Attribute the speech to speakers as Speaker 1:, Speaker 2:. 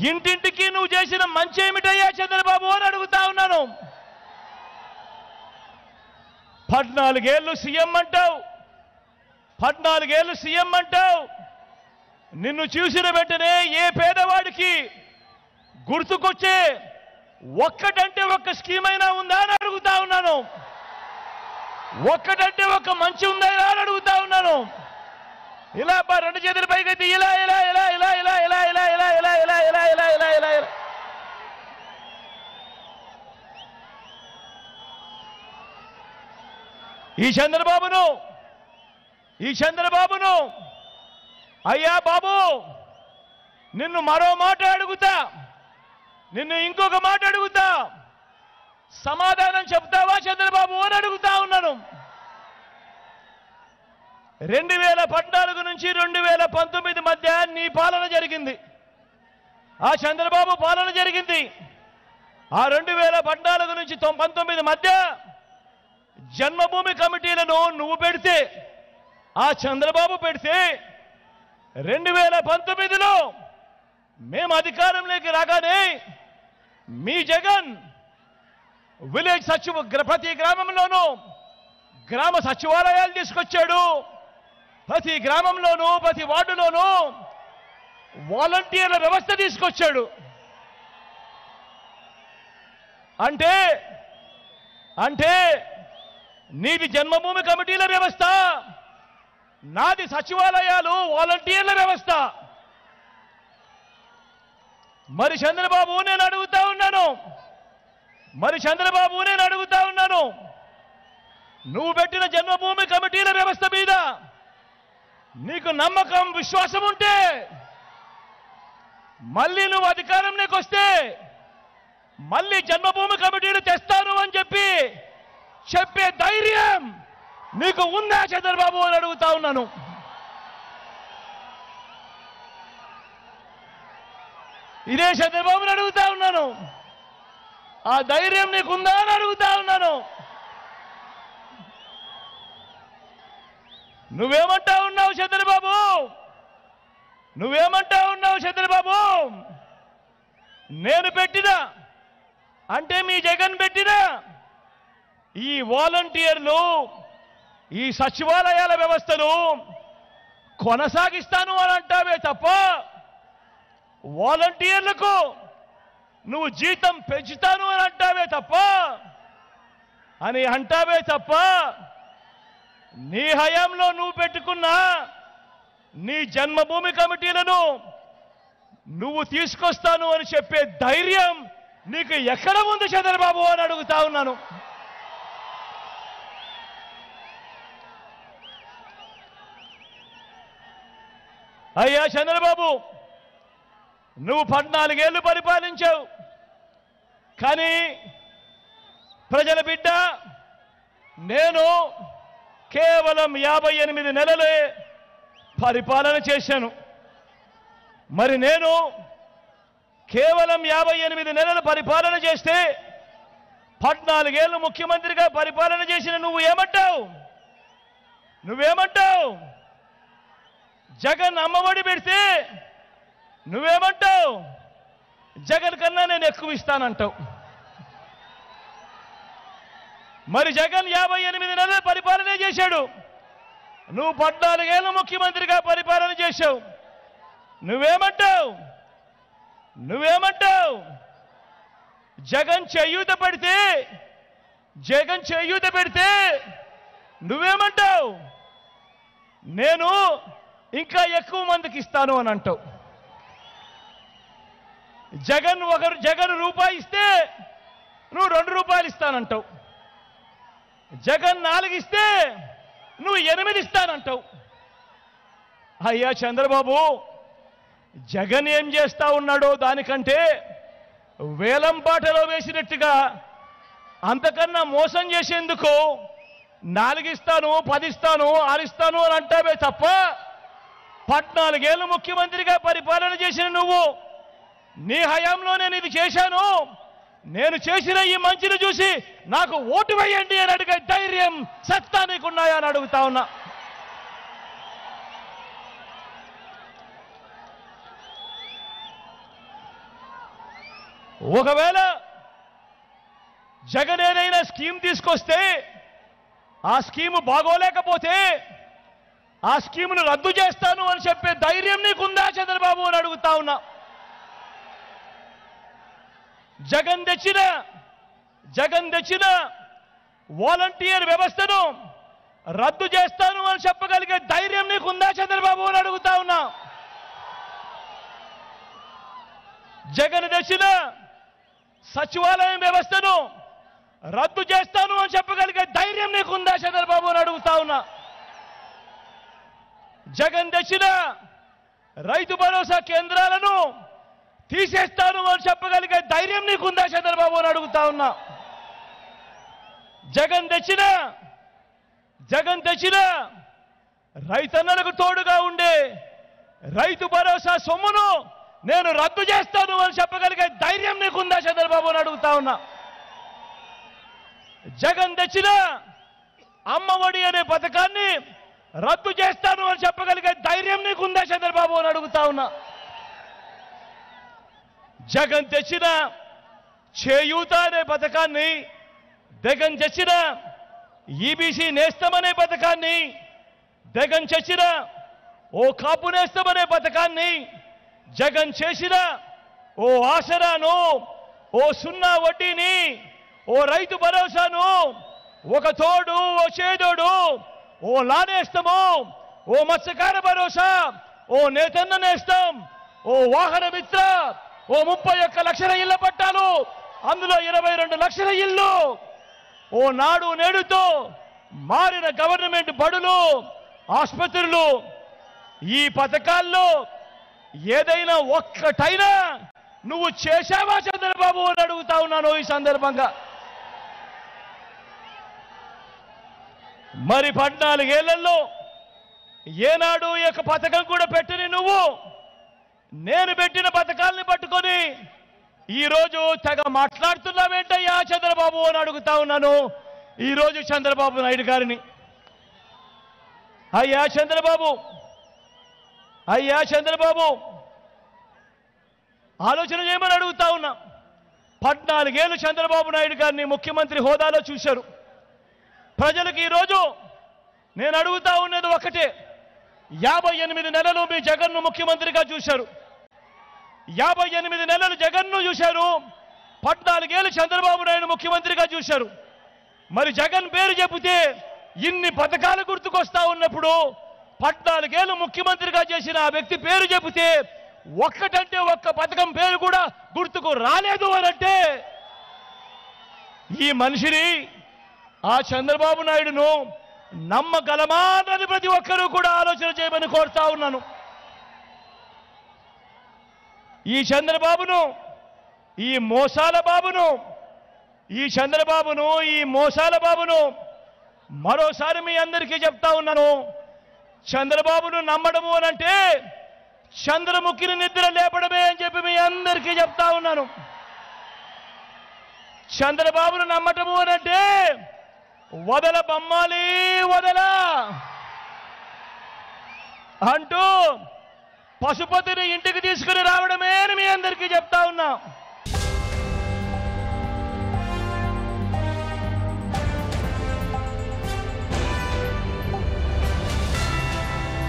Speaker 1: ఇంటింటికి నువ్వు చేసిన మంచి ఏమిటయ్యా చంద్రబాబు అని అడుగుతా ఉన్నాను. 14 ఏళ్ళు సీఎం అంటావు, 14 ఏళ్ళు సీఎం అంటావు. నిన్ను చూసిన వెంటనే ఏ పేదవాడికి గుర్తుకొచ్చే ఒక్కటంటే ఒక్క స్కీమ్ అయినా ఉందా అని అడుగుతా ఉన్నాను. ఒక్కటంటే ఒక్క మంచి ఉందా అని అడుగుతా ఉన్నాను. ఇలా రెండు చేతుల పైకైతే ఇలా ఇలా ఇలా ఇలా ఇలా ఇలా ఇలా ఇలా ఇలా ఇలా ఇలా ఇలా ఇలా ఇలా ఇలా ఈ చంద్రబాబును అయ్యా బాబు, నిన్ను మరో మాట అడుగుతా, నిన్ను ఇంకొక మాట అడుగుతా, సమాధానం చెప్తావా చంద్రబాబు అని అడుగుతా ఉన్నాను. 2014 నుంచి 2019 మధ్య నీ పాలన జరిగింది, ఆ చంద్రబాబు పాలన జరిగింది. ఆ 2014 నుంచి 19 మధ్య జన్మభూమి కమిటీలను నువ్వు పెడితే, ఆ చంద్రబాబు పెడితే, 2019లో మేము అధికారంలోకి రాగానే మీ జగన్ విలేజ్ ప్రతి గ్రామంలోనూ గ్రామ సచివాలయాలు తీసుకొచ్చాడు. ప్రతి గ్రామంలోనూ ప్రతి వార్డులోనూ వాలంటీర్ల వ్యవస్థ తీసుకొచ్చాడు. అంటే అంటే నీది జన్మభూమి కమిటీల వ్యవస్థ, నాది సచివాలయాలు వాలంటీర్ల వ్యవస్థ. మరి చంద్రబాబు నేను అడుగుతా ఉన్నాను, నువ్వు పెట్టిన జన్మభూమి కమిటీల వ్యవస్థ మీద నీకు నమ్మకం విశ్వాసం ఉంటే, మళ్ళీ నువ్వు అధికారంలోకి వస్తే మళ్ళీ జన్మభూమి కమిటీలు తెస్తాను అని చెప్పే ధైర్యం నీకు ఉందా చంద్రబాబు అని అడుగుతా ఉన్నాను. ఇదే చంద్రబాబుని అడుగుతా ఉన్నాను, ఆ ధైర్యం నీకుందా అని అడుగుతా ఉన్నాను. నువ్వేమంటా ఉన్నావు చంద్రబాబు? నేను పెట్టిన అంటే మీ జగన్ పెట్టిన ఈ వాలంటీర్లు, ఈ సచివాలయాల వ్యవస్థను కొనసాగిస్తాను అని అంటావే తప్ప, వాలంటీర్లకు నువ్వు జీతం పెంచుతాను అని అంటావే తప్ప నీ హయాంలో నువ్వు పెట్టుకున్న నీ జన్మభూమి కమిటీలను నువ్వు తీసుకొస్తాను అని చెప్పే ధైర్యం నీకు ఎక్కడ ఉంది చంద్రబాబు అని అడుగుతా ఉన్నాను. అయ్యా చంద్రబాబు, నువ్వు 14 ఏళ్ళు పరిపాలించావు, కానీ ప్రజల బిడ్డ నేను కేవలం 58 నెలలే పరిపాలన చేశాను. మరి నేను కేవలం 58 నెలలు పరిపాలన చేస్తే 14 ఏళ్ళు ముఖ్యమంత్రిగా పరిపాలన చేసిన నువ్వేమంటావు? జగన్ అమ్మఒడి పెడితే నువ్వేమంటావు? జగన్ కన్నా నేను ఎక్కువ ఇస్తానంటావు. మరి జగన్ 58 నెలలు పరిపాలన చేశాడు, నువ్వు 14 ఏళ్ళు ముఖ్యమంత్రిగా పరిపాలన చేశావు. నువ్వేమంటావు? జగన్ చేయూత పెడితే నువ్వేమంటావు? నేను ఇంకా ఎక్కువ మందికి ఇస్తాను అని అంటావు. జగన్ రూపాయి ఇస్తే నువ్వు 2 రూపాయలు ఇస్తానంటావు. జగన్ 4 ఇస్తే నువ్వు 8 ఇస్తానంటావు. అయ్యా చంద్రబాబు, జగన్ ఏం చేస్తా ఉన్నాడో దానికంటే వేలం పాటలో వేసినట్టుగా అంతకన్నా మోసం చేసేందుకు 4 ఇస్తాను, 10 ఇస్తాను, 6 ఇస్తాను అని అంటావే తప్ప 14 ఏళ్ళు ముఖ్యమంత్రిగా పరిపాలన చేసిన నువ్వు నీ హయాంలో నేను ఇది చేశాను, నేను చేసిన ఈ మంచిని చూసి నాకు ఓటు వేయండి అని అడిగే ధైర్యం సత్తా నీకున్నాయా అని అడుగుతా ఉన్నా. ఒకవేళ జగన్ ఏదైనా స్కీమ్ తీసుకొస్తే ఆ స్కీము బాగోలేకపోతే ఆ స్కీమును రద్దు చేస్తాను అని చెప్పే ధైర్యం నీకుందా చంద్రబాబు అని అడుగుతా ఉన్నా. జగన్ తెచ్చిన వాలంటీర్ వ్యవస్థను రద్దు చేస్తాను అని చెప్పగలిగే ధైర్యం నీకుందా చంద్రబాబు అని అడుగుతా ఉన్నా. జగన్ తెచ్చిన సచివాలయం వ్యవస్థను రద్దు చేస్తాను అని చెప్పగలిగే ధైర్యం నీకుందా చంద్రబాబు అని అడుగుతా ఉన్నా. జగన్ తెచ్చిన రైతు భరోసా కేంద్రాలను తీసేస్తాను అని చెప్పగలిగే ధైర్యం నీకుందా చంద్రబాబు అని అడుగుతా ఉన్నా. జగన్ తెచ్చిన రైతన్నలకు తోడుగా ఉండే రైతు భరోసా సొమ్మును నేను రద్దు చేస్తాను అని చెప్పగలిగే ధైర్యం నీకుందా చంద్రబాబు అని అడుగుతా ఉన్నా. జగన్ తెచ్చిన అమ్మఒడి అనే పథకాన్ని రద్దు చేస్తాను అని చెప్పగలిగే ధైర్యం నీకుందా చంద్రబాబు అని అడుగుతా ఉన్నా. జగన్ తెచ్చిన చేయూత అనే పథకాన్ని, జగన్ తెచ్చిన ఈబీసీ నేస్తం అనే పథకాన్ని, జగన్ తెచ్చిన ఓ కాపు నేస్తం అనే పథకాన్ని, జగన్ చేసిన ఓ ఆసరాను, ఓ సున్నా వడ్డీని, ఓ రైతు భరోసాను, ఒక తోడు, ఓ చేదోడు, ఓ లానేస్తము, ఓ మత్స్యకార భరోసా, ఓ నేతన్న నేస్తం, ఓ వాహన మిత్ర, ఓ 31 లక్షల ఇళ్ల పట్టాలు, అందులో 22 లక్షల ఇళ్ళు, ఓ నాడు నేడుతో మారిన గవర్నమెంట్ బడులు, ఆసుపత్రులు, ఈ పథకాల్లో ఏదైనా ఒక్కటైనా నువ్వు చేశావా చంద్రబాబు అని అడుగుతా ఉన్నాను ఈ సందర్భంగా. మరి 14 ఏళ్లలో ఏనాడు ఈ యొక్క పథకం కూడా పెట్టని నువ్వు నేను పెట్టిన పథకాల్ని పట్టుకొని ఈరోజు తెగ మాట్లాడుతున్నావేంటయ్యా చంద్రబాబు అని అడుగుతా ఉన్నాను ఈరోజు చంద్రబాబు నాయుడు గారిని. అయ్యా చంద్రబాబు ఆలోచన చేయమని అడుగుతా ఉన్నా. 14 ఏళ్ళు చంద్రబాబు నాయుడు గారిని ముఖ్యమంత్రి హోదాలో చూశారు ప్రజలకు. ఈరోజు నేను అడుగుతా ఉన్నది ఒకటే, 58 నెలలు మీ జగన్ను ముఖ్యమంత్రిగా చూశారు, 58 నెలలు జగన్ను చూశారు, 14 ఏళ్ళు చంద్రబాబు నాయుడు ముఖ్యమంత్రిగా చూశారు. మరి జగన్ పేరు చెబితే ఇన్ని పథకాలు గుర్తుకొస్తా ఉన్నప్పుడు 14 ఏళ్ళు ముఖ్యమంత్రిగా చేసిన ఆ వ్యక్తి పేరు చెబితే ఒక్కటంటే ఒక్క పథకం పేరు కూడా గుర్తుకు రాలేదు అనంటే ఈ మనిషిని, ఆ చంద్రబాబు నాయుడును నమ్మగలమా అన్నది ప్రతి ఒక్కరూ కూడా ఆలోచన చేయమని కోరుతా ఉన్నాను. ఈ చంద్రబాబును, ఈ మోసాల బాబును మరోసారి మీ అందరికీ చెప్తా ఉన్నాను. చంద్రబాబును నమ్మడము అనంటే చంద్రముఖిని నిద్ర లేపడమే అని చెప్పి మీ అందరికీ చెప్తా ఉన్నాను. చంద్రబాబును నమ్మటము అనంటే వదల బొమ్మాలి వదల అంటూ పశుపతిని ఇంటికి తీసుకుని రావడమే అని మీ అందరికీ చెప్తా ఉన్నా.